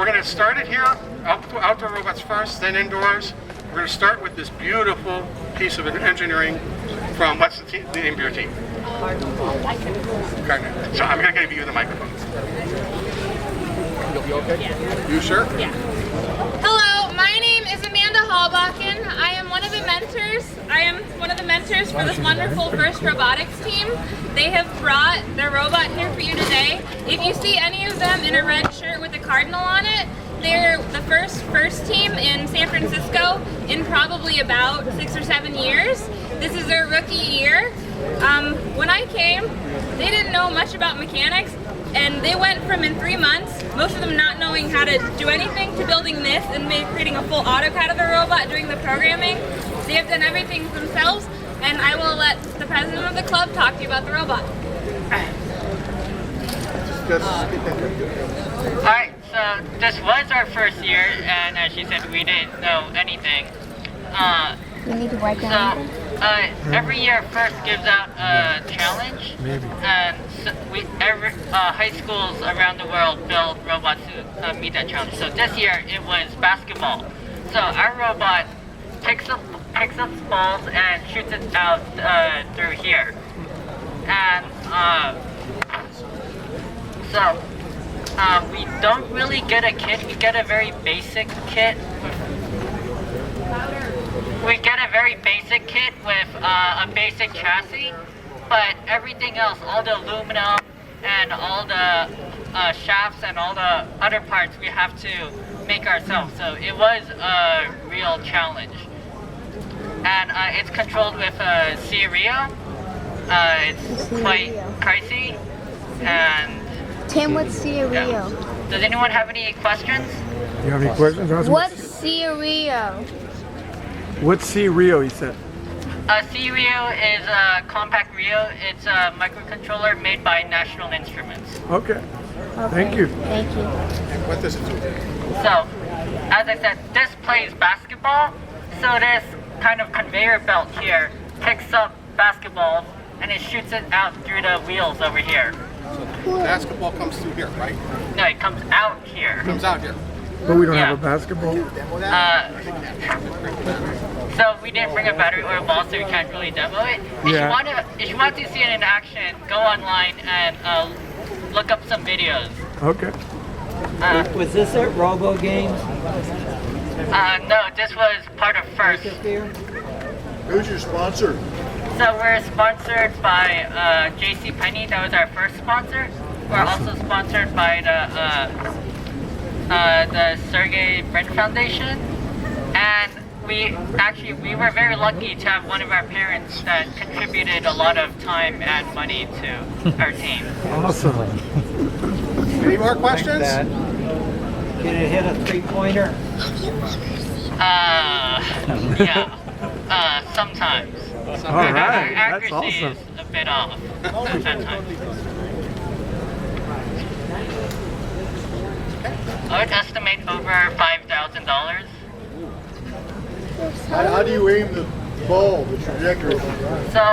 we're going to start it here, outdoor robots first, then indoors. We're going to start with this beautiful piece of engineering from, what's the name of your team? Cardinal. So I'm going to give you the microphone. You'll be okay? Yeah. You sure? Yeah. Hello, my name is Amanda Hallbakken. I am one of the mentors. For this wonderful First Robotics team. They have brought their robot here for you today. If you see any of them in a red shirt with a cardinal on it, they're the first team in San Francisco in probably about 6 or 7 years. This is their rookie year. When I came, they didn't know much about mechanics, and they went from in 3 months, most of them not knowing how to do anything, to building this and creating a full AutoCAD of the robot, doing the programming. They have done everything themselves, and I will let the president of the club talk to you about the robot. Alright, so this was our first year, and as she said, we didn't know anything. You need to wipe down. Every year First gives out a challenge, and so high schools around the world build robots to meet that challenge. So this year it was basketball. So our robot picks up balls and shoots it out through here. And we don't really get a kit. We get a very basic kit. We get a very basic kit with a basic chassis, but everything else, all the aluminum and all the shafts and all the other parts, we have to make ourselves. So it was a real challenge. And it's controlled with Rio. It's quite pricey. And Tim, what's Rio? Yeah. Does anyone have any questions? You have any questions? What's Rio? What's Rio, he said? Rio is a compact Rio. It's a microcontroller made by National Instruments. Okay. Thank you. Thank you. And what does it do? So, as I said, this plays basketball. So this kind of conveyor belt here picks up basketballs and it shoots it out through the wheels over here. So the basketball comes through here, right? No, it comes out here. It comes out here. But we don't have a basketball? So we didn't bring a battery or a ball, so we can't really demo it. If you want to see it in action, go online and look up some videos. Okay. Was this at Robo Games? No, this was part of First. Who's your sponsor? So we're sponsored by JCPenney. That was our first sponsor. We're also sponsored by the Sergey Brin Foundation, and we were very lucky to have one of our parents that contributed a lot of time and money to our team. Awesome. Any more questions? Can it hit a three-pointer? Yeah, sometimes. All right, Our that's accuracy awesome. is a bit off sometimes. I would estimate over $5,000. How do you aim the ball, the trajectory? So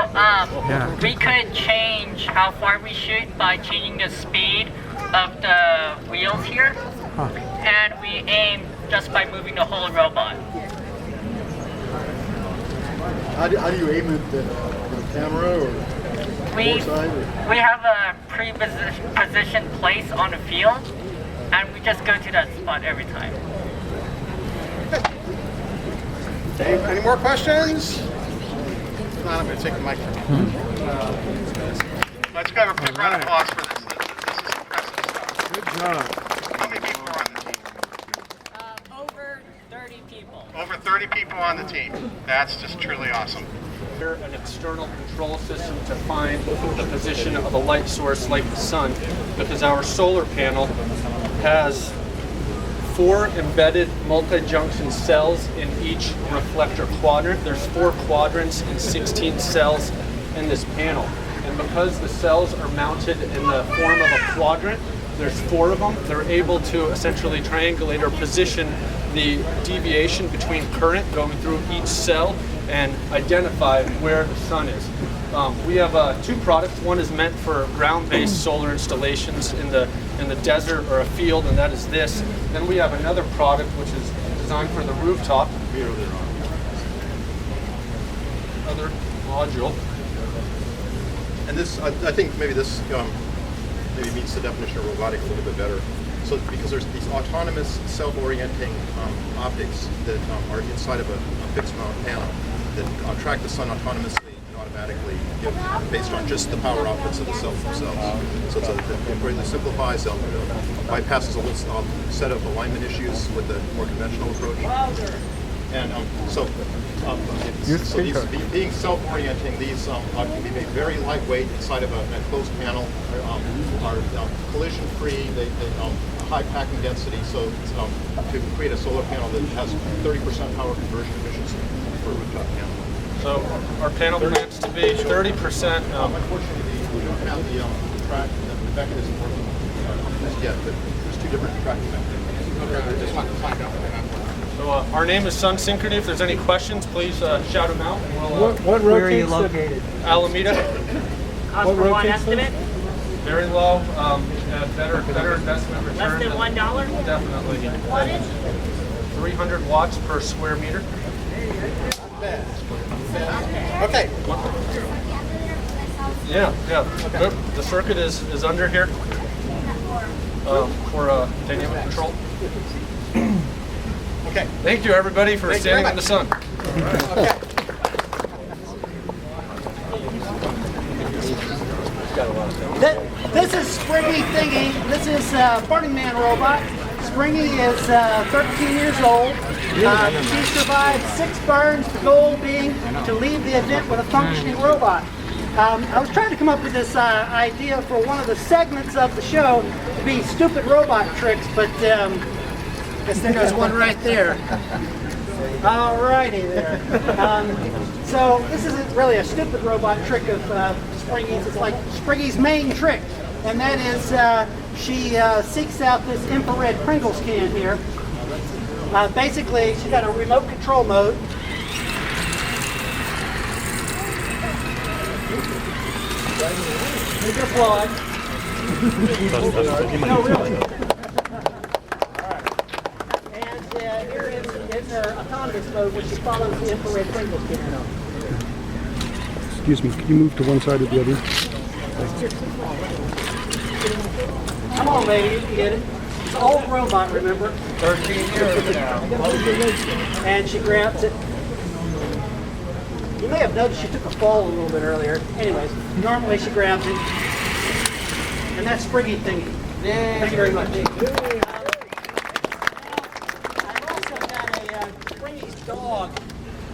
we could change how far we shoot by changing the speed of the wheels here, and we aim just by moving the whole robot. How do you aim at the camera or We side? have a pre-positioned place on the field, and we just go to that spot every time. Any more questions? If not, I'm going to take the microphone. Let's go have a quick round of applause for this. This is impressive stuff. Good job. How many people are on the team? Over 30 people. Over 30 people on the team. That's just truly awesome. An external control system to find the position of a light source like the sun, because our solar panel has 4 embedded multi-junction cells in each reflector quadrant. There's 4 quadrants and 16 cells in this panel. And because the cells are mounted in the form of a quadrant, there's 4 of them, they're able to essentially triangulate or position the deviation between current going through each cell and identify where the sun is. We have 2 products. One is meant for ground-based solar installations in the in the desert or a field, and that is this. Then we have another product which is designed for the rooftop. Other module. And this, I think maybe this maybe meets the definition of robotic a little bit better. So because there's these autonomous, self-orienting optics that are inside of a fixed mount panel that track the sun autonomously and automatically based on just the power outputs of the cells themselves. So it's a greatly simplifies, bypasses a set of alignment issues with the more conventional approach. And so being self-orienting, these can be made very lightweight inside of an enclosed panel, are collision-free, they high packing density, so to create a solar panel that has 30% power conversion efficiency for a rooftop panel. So our panel plans to be 30%. Unfortunately, we don't have the track, the mechanism working as yet, but there's two different tracking mechanisms. Okay, I just wanted to find out what that was. So our name is Sun Synchrony. If there's any questions, please shout them out. And we'll, Where are you located? Alameda. Cost per one estimate? Very low. Better investment return. Less than $1? Definitely. Wattage? 300 watts per square meter. Okay. Yeah. Okay. The circuit is under here for dynamic control. Okay. Thank you, everybody, for Thank you standing very in the sun. Okay. This is Springy Thingy. This is Burning Man robot. Springy is 13 years old. She survived 6 burns, the goal being to leave the event with a functioning robot. I was trying to come up with this idea for one of the segments of the show to be stupid robot tricks, but I guess there goes one right there. Alrighty there. So this isn't really a stupid robot trick of Springy's. It's like Springy's main trick, and that is she seeks out this infrared Pringles can here. Basically, she's got a remote control mode. Here's your plug. No, really. And here is her autonomous mode, which follows the infrared Pringles can. Excuse me, can you move to one side or the other? Come on, lady, you can get it. It's an old robot, remember? 13 years now. And she grabs it. You may have noticed she took a fall a little bit earlier. Anyways, normally she grabs it. And that's Springy Thingy. Thank you very much. I've also got a Springy's dog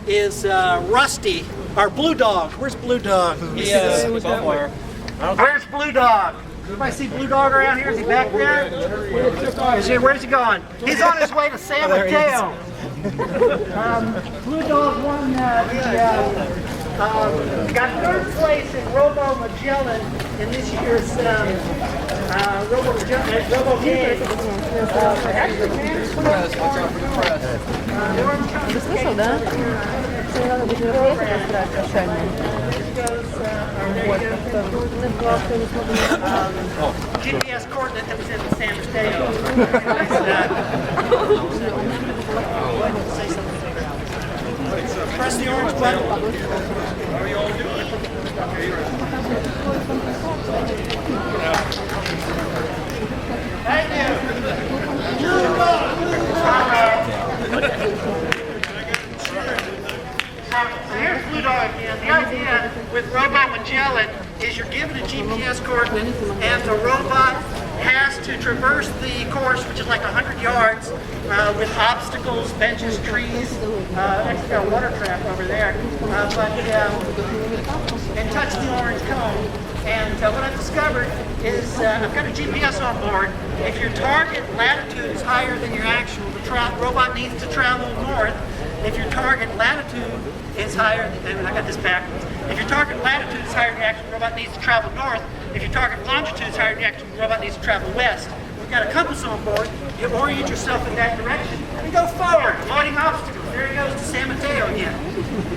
is Rusty, our Blue Dog. Where's Blue Dog? Somewhere. Where's Blue Dog? Anybody see Blue Dog around here? Is he back there? Where's he going? He's on his way to San Mateo. Blue Dog won got 3rd place in Robo Magellan in this year's Robo Game. GPS coordinate that was in San Mateo. Press the orange button. How are you all doing? Thank you. So here's Blue Dog again. The idea with Robo Magellan is you're given a GPS coordinate and the robot has to traverse the course, which is like 100 yards, with obstacles, benches, trees. Actually got a water trap over there. And touch the orange cone. And what I've discovered is I've got a GPS on board. If your target latitude is higher than your actual, the robot needs to travel north. If your target latitude is higher, and I got this backwards. If your target latitude is higher than the actual, robot needs to travel north. If your target longitude is higher than the actual, robot needs to travel west. We've got a compass on board. You orient yourself in that direction and go forward, avoiding obstacles. There he goes to San Mateo again.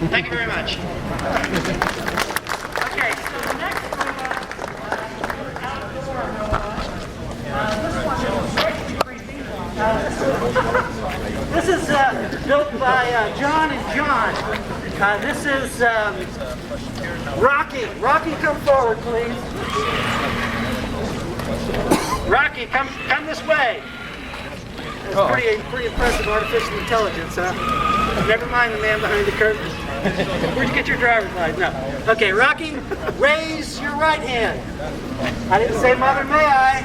Thank you very much. Okay, so the next robot, outdoor robot. This is built by John and John. This is Rocky. Rocky, come forward, please. Rocky, come this way. That's pretty impressive artificial intelligence, huh? Never mind the man behind the curtain. Where'd you get your driver's license? No. Okay, Rocky, raise your right hand. I didn't say mother, may I?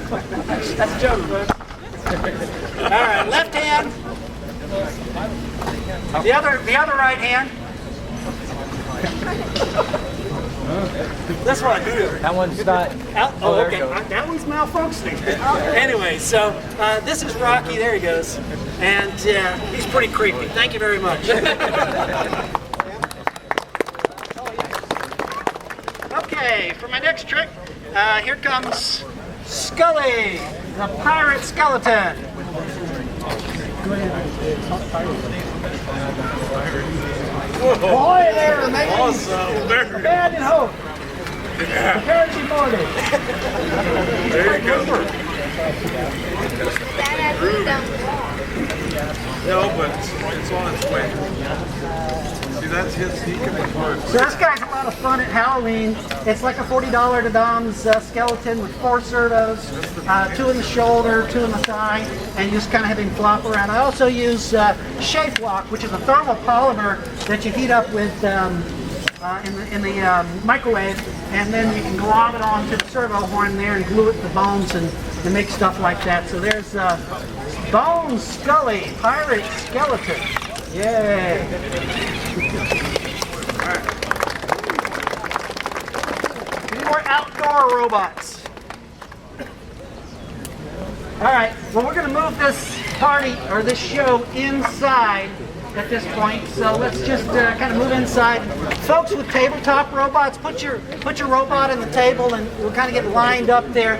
That's a joke, folks. All right, left hand. The other right hand. This one. That one's not. Oh, okay. That one's malfunctioning. Anyway, so this is Rocky. There he goes. And he's pretty creepy. Thank you very much. Okay, for my next trick, here comes Scully, the pirate skeleton. Boy, there, amazing. Awesome. Bad and hope. Prepare to be boarded. There you go. No, but it's on its way. See, that's his sneaking part. So this guy's a lot of fun at Halloween. It's like a $40 to Dom's skeleton with 4 servos, 2 in the shoulder, 2 in the thigh, and you just kind of have him flop around. I also use Shape Lock, which is a thermal polymer that you heat up with in the microwave, and then you can glob it onto the servo horn there and glue it to the bones and make stuff like that. So there's Bone Scully, pirate skeleton. Yay! Any more outdoor robots? All right. Well, we're going to move this party or this show inside at this point. So let's just kind of move inside. Folks with tabletop robots, put your robot on the table, and we'll kind of get lined up there.